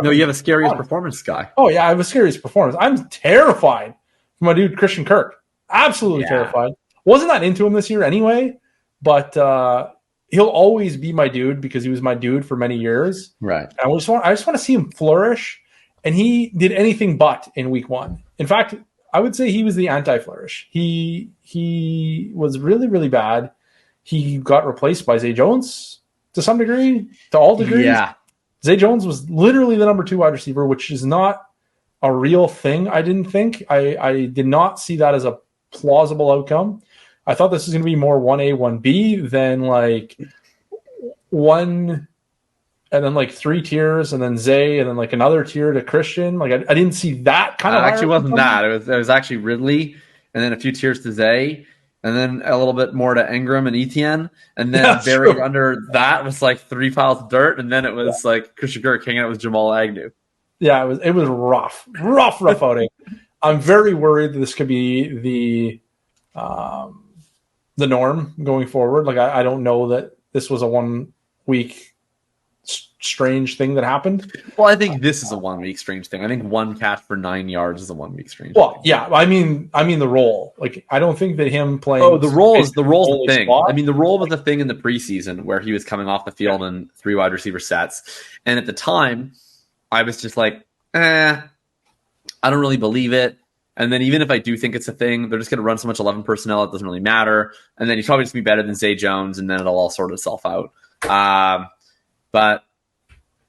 No, you have a scariest performance guy. Oh, yeah, I have a scariest performance. I'm terrified for my dude, Christian Kirk. Absolutely terrified. Wasn't that into him this year anyway, but he'll always be my dude because he was my dude for many years. Right. And I just want to see him flourish, and he did anything but in week 1. In fact, I would say he was the anti-flourish. He was really, really bad. He got replaced by Zay Jones to some degree, to all degrees. Yeah. Zay Jones was literally the number 2 wide receiver, which is not a real thing, I didn't think. I did not see that as a plausible outcome. I thought this was going to be more 1A, 1B than like 1 and then like 3 tiers and then Zay and then like another tier to Christian. Like I didn't see that kind of. It actually wasn't that. It was actually Ridley and then a few tiers to Zay and then a little bit more to Ingram and Etienne. And then buried under that was like 3 piles of dirt. And then it was like Christian Kirk hanging out with Jamal Agnew. Yeah, it was rough outing. I'm very worried that this could be the norm going forward. Like I don't know that this was a 1 week strange thing that happened. Well, I think this is a 1 week strange thing. I think 1 catch for 9 yards is a 1 week strange. Well, thing. yeah, I mean the role. Like I don't think that him playing. Oh, the role's the thing. Spot. I mean, the role was the thing in the preseason where he was coming off the field in 3 wide receiver sets, and at the time, I was just like, I don't really believe it. And then even if I do think it's a thing, they're just going to run so much 11 personnel, it doesn't really matter. And then he's probably just be better than Zay Jones, and then it'll all sort itself out. But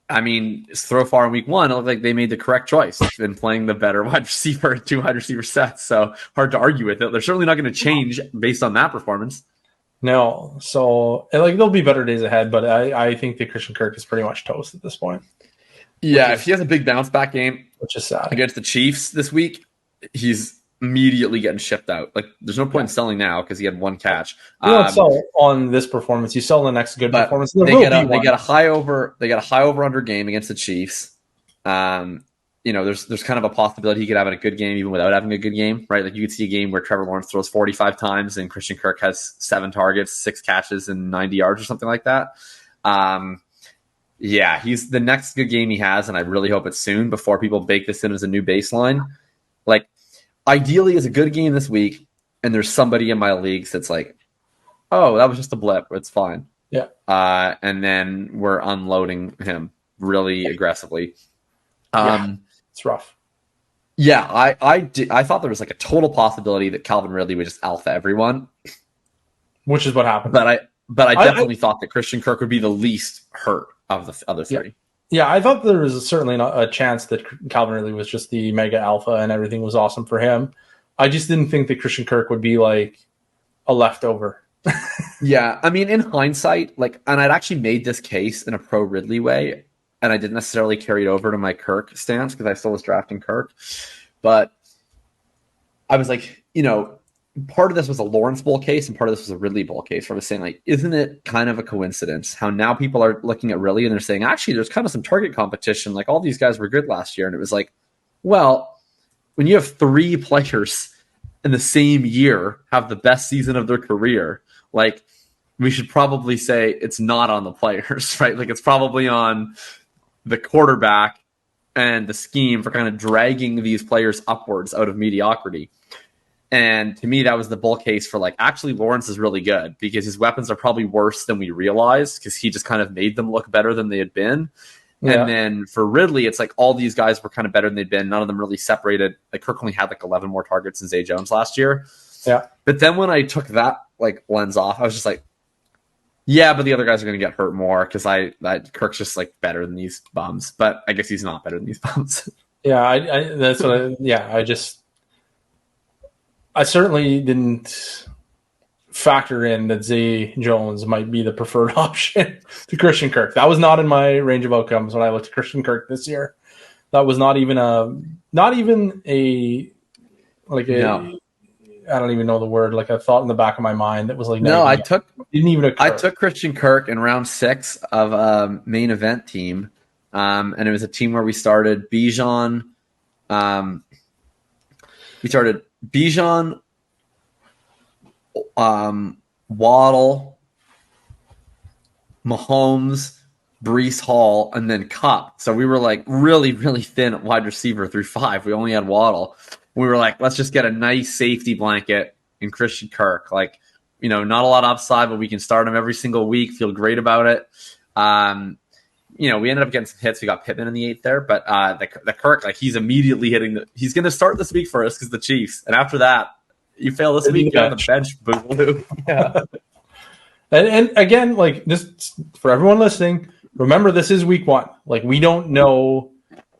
I mean, throw far in week 1, it looked like they made the correct choice in playing the better wide receiver, 2 wide receiver sets. So hard to argue with it. They're certainly not going to change based on that performance. No. So like there'll be better days ahead, but I think that Christian Kirk is pretty much toast at this point. Yeah, if he has a big bounce back game, which is sad, against the Chiefs this week, he's immediately getting shipped out. Like, there's no point in selling now because he had 1 catch. You don't sell on this performance. You sell the next good performance. They get a high over. They got a high over under game against the Chiefs. There's kind of a possibility he could have a good game even without having a good game, right? Like you could see a game where Trevor Lawrence throws 45 times and Christian Kirk has 7 targets, 6 catches, and 90 yards or something like that. Yeah, he's the next good game he has, and I really hope it's soon before people bake this in as a new baseline. Like, ideally, it's a good game this week, and there's somebody in my leagues that's like, oh, that was just a blip. It's fine. Yeah. And then we're unloading him really aggressively. It's rough. Yeah, I thought there was like a total possibility that Calvin Ridley would just alpha everyone. Which is what happened. But I definitely thought that Christian Kirk would be the least hurt of the other 3. Yeah, I thought there was certainly not a chance that Calvin Ridley was just the mega alpha and everything was awesome for him. I just didn't think that Christian Kirk would be like a leftover. Yeah, I mean, in hindsight, and I'd actually made this case in a pro Ridley way, and I didn't necessarily carry it over to my Kirk stance because I still was drafting Kirk. But I was like, part of this was a Lawrence Bowl case and part of this was a Ridley Bowl case where I was saying, like, isn't it kind of a coincidence how now people are looking at Ridley and they're saying, actually, there's kind of some target competition. Like, all these guys were good last year. And it was like, well, when you have 3 players in the same year have the best season of their career, like, we should probably say it's not on the players, right? Like, it's probably on the quarterback and the scheme for kind of dragging these players upwards out of mediocrity. And to me, that was the bull case for like, actually, Lawrence is really good because his weapons are probably worse than we realized because he just kind of made them look better than they had been. Yeah. And then for Ridley, it's like all these guys were kind of better than they'd been. None of them really separated. Like Kirk only had like 11 more targets than Zay Jones last year. Yeah. But then when I took that like lens off, I was just like, yeah, but the other guys are going to get hurt more because Kirk's just like better than these bums. But I guess he's not better than these bums. Yeah, I certainly didn't factor in that Zay Jones might be the preferred option to Christian Kirk. That was not in my range of outcomes when I looked at Christian Kirk this year. That was not even a I don't even know the word, like a thought in the back of my mind that was like, didn't even occur. I took Christian Kirk in round 6 of a main event team. And it was a team where we started Bijan. Bijan, Waddle, Mahomes, Brees Hall, and then Cup. So we were like really, really thin at wide receiver through 5. We only had Waddle. We were like, let's just get a nice safety blanket in Christian Kirk. Like, not a lot of upside, but we can start him every single week. Feel great about it. We ended up getting some hits. We got Pittman in the 8th there, but the Kirk, like, he's immediately he's going to start this week for us because the Chiefs. And after that, you fail this week, you're on the bench, boo. Yeah. And again, like, this, for everyone listening, remember, this is week 1. Like, we don't know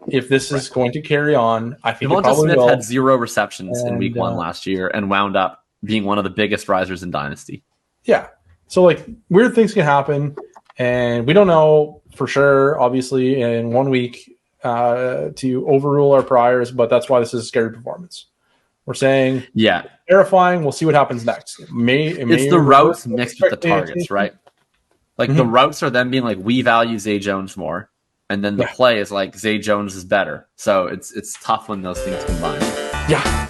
if this is going to carry on. I think Devonta Smith will. had 0 receptions in week 1 last year and wound up being one of the biggest risers in Dynasty. Yeah. So, like, weird things can happen, and we don't know for sure, obviously, in 1 week to overrule our priors, but that's why this is a scary performance. We're saying, terrifying. We'll see what happens next. It's the routes mixed with the targets, right? Like, the routes are them being like, we value Zay Jones more, and then the play is like, Zay Jones is better. So it's tough when those things combine. Yeah.